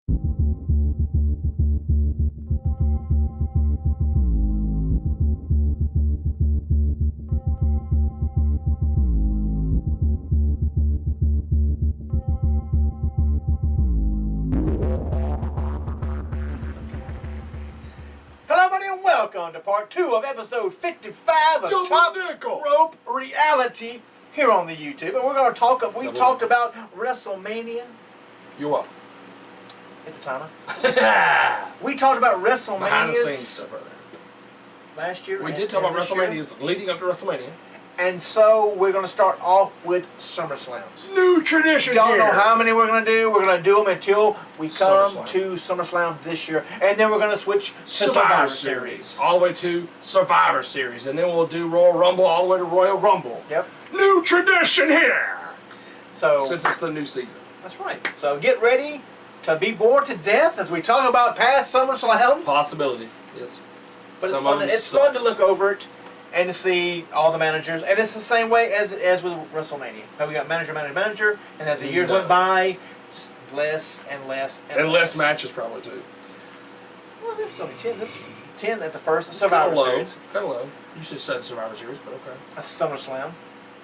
Welcome to part 2 of episode 55 of Top Rope Reality here on the YouTube. And we're going to talk, we talked about WrestleMania. You're welcome. Hit the timer. We talked about WrestleMania. Behind the scenes stuff right there. Last year. We did talk about WrestleManias leading up to WrestleMania. And so we're going to start off with SummerSlams. New tradition Don't here. know how many we're going to do. We're going to do them until we come to SummerSlam this year. And then we're going to switch to Survivor Series. All the way to Survivor Series. And then we'll do Royal Rumble all the way to Royal Rumble. Yep. New tradition here. So since it's the new season. That's right. So get ready to be bored to death as we talk about past SummerSlams. Possibility, yes. But it's fun to look over it and to see all the managers. And it's the same way as with WrestleMania. We got manager, and as the years went by, it's less and less and less matches probably too. Well, this is only 10. This is 10 at the first Survivor Series. Kind of low. You should have said Survivor Series, but okay. That's SummerSlam.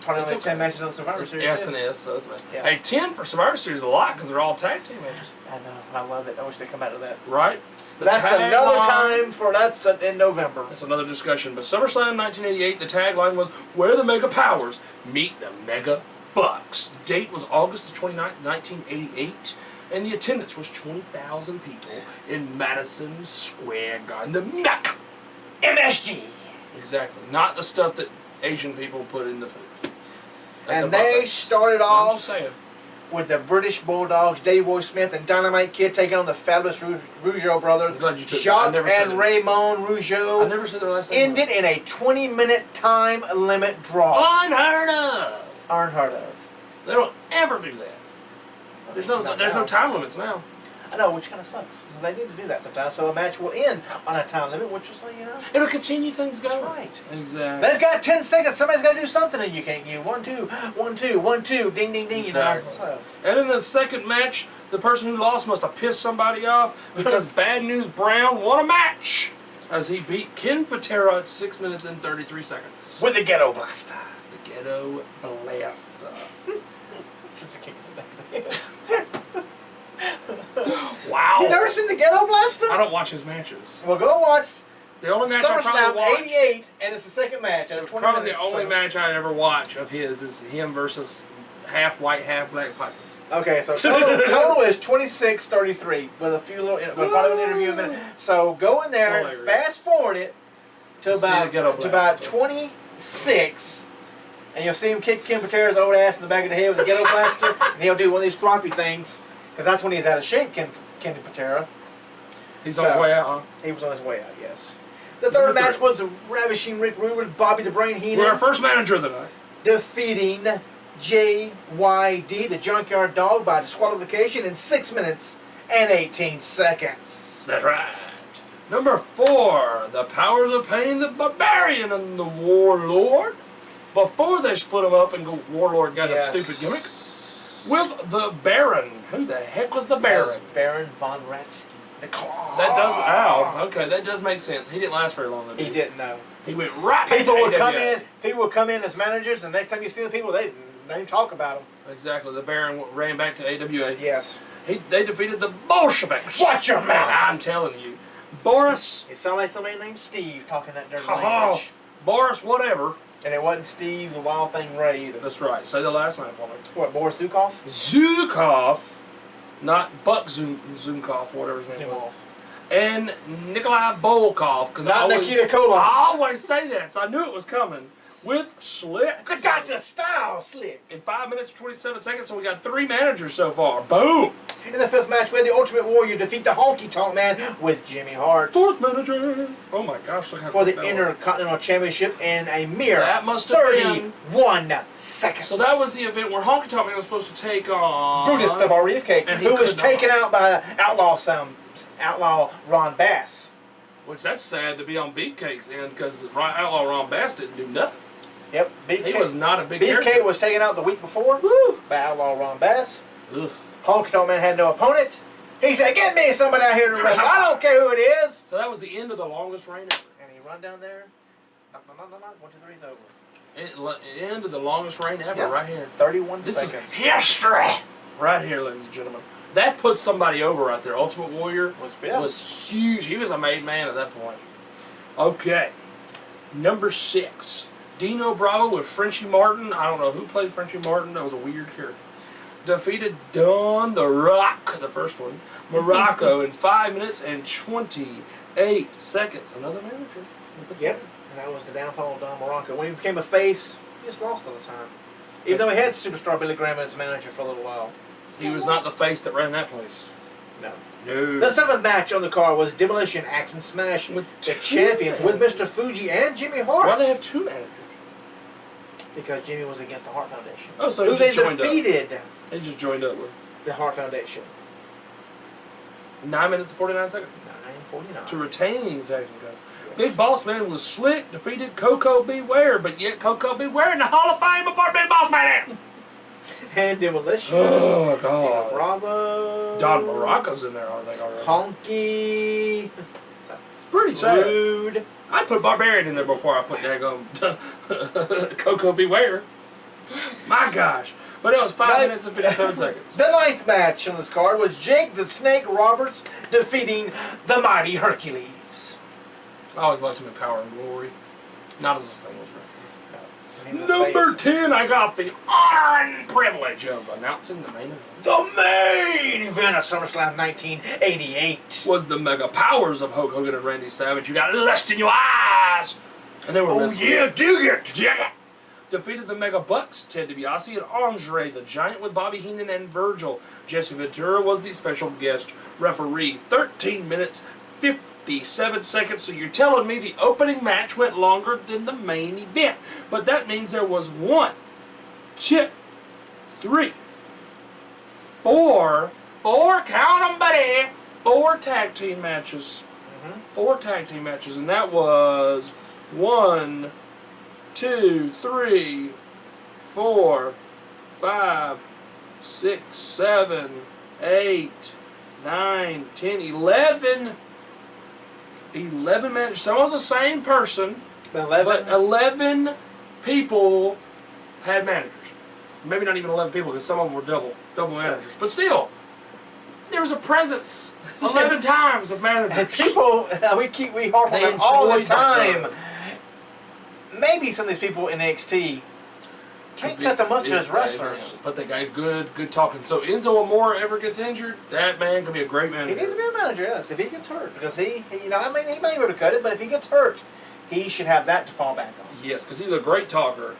Probably only 10 matches on Survivor Series. S and S, so it's bad. Yeah. Hey, 10 for Survivor Series is a lot because they're all tag team matches. I know. I love it. I wish they'd come out of that. Right? That's another time for that's in November. That's another discussion. But SummerSlam 1988, the tagline was "Where the Mega Powers Meet the Mega Bucks." Date was August the 29th, 1988, and the attendance was 20,000 people in Madison Square Garden, the Mecca, MSG. Exactly, not the stuff that Asian people put in the food. And they started off with the British Bulldogs, Davey Boy Smith and Dynamite Kid taking on the fabulous Rougeau brothers. Jacques and Raymond Rougeau. I never said their last name. Ended in a 20-minute time limit draw. Unheard of. Unheard of. They don't ever do that. There's no time limits now. I know, which kind of sucks. Because they need to do that sometimes. So a match will end on a time limit, which is like, you know. It'll continue things going. That's right. Exactly. They've got 10 seconds. Somebody's got to do something, and you can't get 1, 2, 1, 2, 1, 2, ding, ding, ding. Exactly. You know. So. And in the second match, the person who lost must have pissed somebody off because Bad News Brown won a match as he beat Ken Patera at 6 minutes and 33 seconds. With the Ghetto Blaster. The Ghetto Blaster. It's just a kick in the back of the head. Wow. You've never seen the Ghetto Blaster? I don't watch his matches. Well, go watch the only match I probably watch. SummerSlam '88, and it's the second match. Probably the only match I ever watch of his is him versus half white, half black Piper. Okay, so total is 26-33 with a few little, we'll probably interview in a minute. So go in there, and fast forward it to about 26. And you'll see him kick Ken Patera's old ass in the back of the head with the Ghetto Blaster, and he'll do one of these floppy things, because that's when he's out of shape, Ken Patera. He's on his way out, huh? He was on his way out, yes. The third match was the Ravishing Rick Rude, Bobby the Brain Heenan. We're our first manager of the night. Defeating JYD, the Junkyard Dog, by disqualification in 6 minutes and 18 seconds. That's right. Number 4, the Powers of Pain, the Barbarian and the Warlord. Before they split them up and Warlord got a stupid gimmick. With the Baron. Who the heck was the Baron? Baron Von Ratsky. The Claw. That does, ow, okay, that does make sense. He didn't last very long. Though, he didn't know. He went right People would come in as managers, and the next time you see the people, they didn't talk about them. Exactly. The Baron ran back to AWA. Yes. They defeated the Bolsheviks. Watch your mouth. I'm telling you. Boris. It sounded like somebody named Steve talking that dirty language. Boris whatever. And it wasn't Steve the Wild Thing Ray either. That's right. Say the last name for me. What, Boris Zukov? Zukov. Not Buck Zumkov, whatever his name was. And Nikolai Volkov. Not Nikita Koloff. I always say that, so I knew it was coming. With Slick. I got the style, Slick. In 5 minutes, 27 seconds, so we got 3 managers so far. Boom! In the 5th match, we had the Ultimate Warrior defeat the Honky Tonk Man with Jimmy Hart. 4th manager. Oh my gosh, look how for the Intercontinental Championship in a mere 31 seconds. So that was the event where Honky Tonk Man was supposed to take on Brutus the Barbeefcake, who was taken out by Outlaw Ron Bass. Which that's sad to be on Beefcake's end because Outlaw Ron Bass didn't do nothing. Yep, Beefcake. He was not a big Beefcake was taken out the week before by Outlaw Ron Bass. Ugh. Honky Tonk Man had no opponent, He said, "Get me somebody out here to wrestle. I don't care who it is." So that was the end of the longest reign ever. And he run down there. 1, 2, 3's over. End of the longest reign ever, right here. 31 this seconds. Is history. Right here, ladies and gentlemen. That puts somebody over right there. Ultimate Warrior was huge. He was a made man at that point. Okay. Number 6. Dino Bravo with Frenchie Martin. I don't know who played Frenchie Martin. That was a weird character. Defeated Don the Rock, the first one, Morocco in 5 minutes and 28 seconds. Another manager. Yep. And that was the downfall of Don Morocco. When he became a face, he just lost all the time. Even though he had superstar Billy Graham as manager for a little while. He was not the face that ran that place. No. No. The 7th match on the card was Demolition, Axe and Smash, with the champions with Mr. Fuji and Jimmy Hart. Why do they have 2 managers? Because Jimmy was against the Hart Foundation. Oh, so who they defeated. They just joined up with the Hart Foundation. 9 minutes and 49 seconds. 9:49. To retain the tag team title. Big Boss Man was slick, defeated Koko Beware, but yet Koko Beware in the Hall of Fame before Big Boss Man. And Demolition. Oh, God. Dino Bravo. Don Morocco's in there, are they already? Honky. Pretty sad. Rude. I'd put Barbarian in there before I put daggone Koko Beware. My gosh. But it was 5 minutes and 57 seconds. The 9th match on this card was Jake the Snake Roberts defeating the Mighty Hercules. I always liked him in Power and Glory. Not as a singles wrestler. Number 10, I got the honor and privilege of announcing the main event. The main event of SummerSlam 1988 was the mega powers of Hulk Hogan and Randy Savage. You got lust in your eyes, and they were Duggan defeated the Mega Bucks, Ted DiBiase and André the Giant with Bobby Heenan and Virgil. Jesse Ventura was the special guest referee. 13 minutes, 57 seconds. So you're telling me the opening match went longer than the main event. But that means there was 1, 2, 3, 4, count them, buddy, 4 tag team matches. 4 tag team matches. And that was 1, 2, 3, 4, 5, 6, 7, 8, 9, 10, 11 matches. Some of the same person, but 11 people had managers. Maybe not even 11 people, because some of them were double managers. But still, there was a presence 11 times of managers. And people, we harp on them all the time. Maybe some of these people in NXT can't cut the mustard as wrestlers. But they got good talking. So Enzo Amore ever gets injured, that man can be a great manager. He needs to be a manager, yes, if he gets hurt. Because he may be able to cut it, but if he gets hurt, he should have that to fall back on. Yes, because he's a great talker.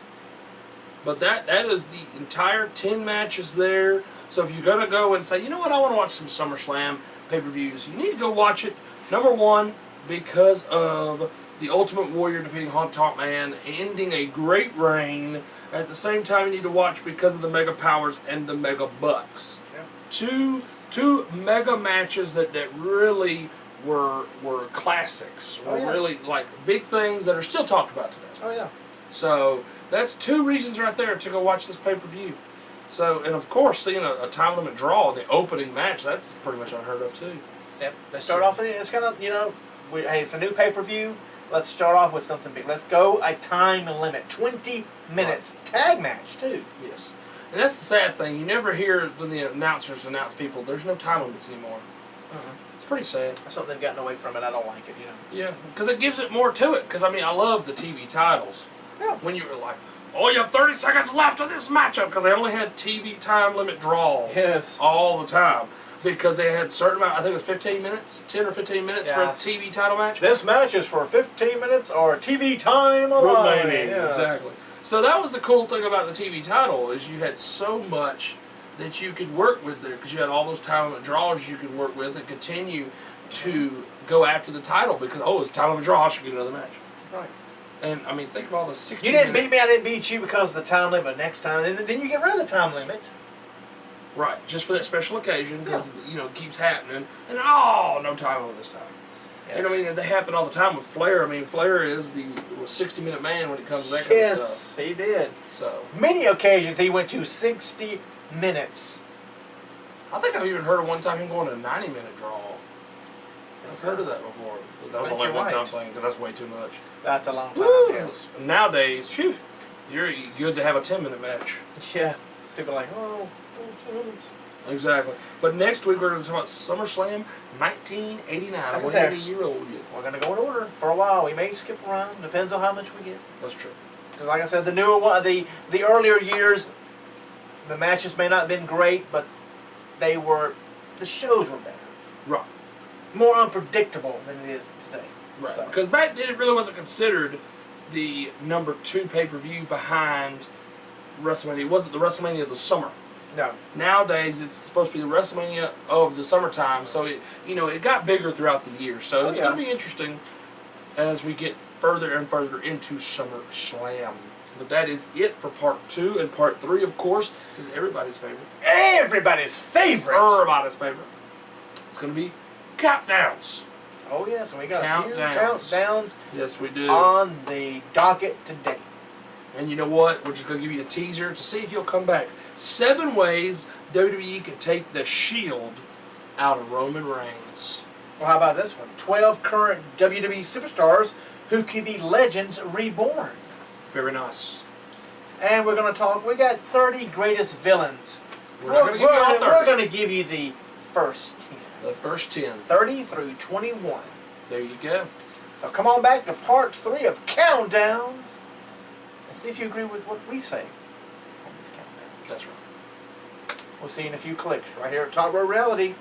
But that is the entire 10 matches there. So if you're going to go and say, you know what, I want to watch some SummerSlam pay-per-views, you need to go watch it. Number 1, because of the Ultimate Warrior defeating Honky Tonk Man, ending a great reign. At the same time, you need to watch because of the Mega Powers and the Mega Bucks. Yep. Two mega matches that really were classics. Really like big things that are still talked about today. Oh yeah. So that's 2 reasons right there to go watch this pay-per-view. So, and of course, seeing a time limit draw in the opening match, that's pretty much unheard of too. Yep. They start off with it. It's kind of, hey, it's a new pay-per-view. Let's start off with something big. Let's go a time limit. 20 minutes. Right. Tag match, too. Yes. And that's the sad thing. You never hear when the announcers announce people, there's no time limits anymore. It's pretty sad. That's something they've gotten away from it. I don't like it, Yeah, because it gives it more to it. Because, I mean, I love the TV titles. Yeah. When you were like, oh, you have 30 seconds left of this matchup. Because they only had TV time limit draws. Yes. All the time. Because they had a certain amount, I think it was 15 minutes, 10 or 15 minutes for a TV title match. This match is for 15 minutes or TV time alone. Yes. Exactly. So that was the cool thing about the TV title, is you had so much that you could work with there, because you had all those time limit draws you could work with and continue to go after the title, because, it's time limit draw, I should get another match. Right. And, I mean, think of all the 60 You didn't beat me, I didn't beat you because of the time limit. Next time, then you get rid of the time limit. Right, just for that special occasion, because, it keeps happening. And, no time limit this time. Yes. And, I mean, they happen all the time with Flair. I mean, Flair is the 60-minute man when it comes to that kind of stuff. Yes, he did. So many occasions he went to 60 minutes. I think I've even heard of one time him going to a 90-minute draw. I've heard of that before. That was only one time thing because that's way too much. That's a long time. Yes. Nowadays, phew, you're good to have a 10-minute match. Yeah. People are like, oh, 2 minutes. Exactly. But next week we're going to talk about SummerSlam 1989. Like We're 80-year-old. We're going to go in order for a while. We may skip around. Depends on how much we get. That's true. Because like I said, the newer one, the earlier years, the matches may not have been great, but the shows were better. Right. More unpredictable than it is today. Right. So. Because back then it really wasn't considered the number 2 pay-per-view behind WrestleMania. It wasn't the WrestleMania of the summer. No. Nowadays it's supposed to be the WrestleMania of the summertime, so it got bigger throughout the year. So it's going to be interesting as we get further and further into SummerSlam. But that is it for part 2, and part 3, of course, is everybody's favorite. Everybody's favorite. Everybody's favorite. It's going to be countdowns. Oh yeah, so we got a few Countdowns. countdowns. Yes, we do. On the docket today. And you know what? We're just going to give you a teaser to see if you'll come back. 7 ways WWE could take the Shield out of Roman Reigns. Well, how about this one? 12 current WWE superstars who could be legends reborn. Very nice. And we're going to talk, we got 30 greatest villains. We're not going to give you all 30. We're going to give you the first 10. The first 10. 30 through 21. There you go. So come on back to part 3 of Countdowns. And see if you agree with what we say on these countdowns. That's right. We'll see you in a few clicks right here at Top Row Reality.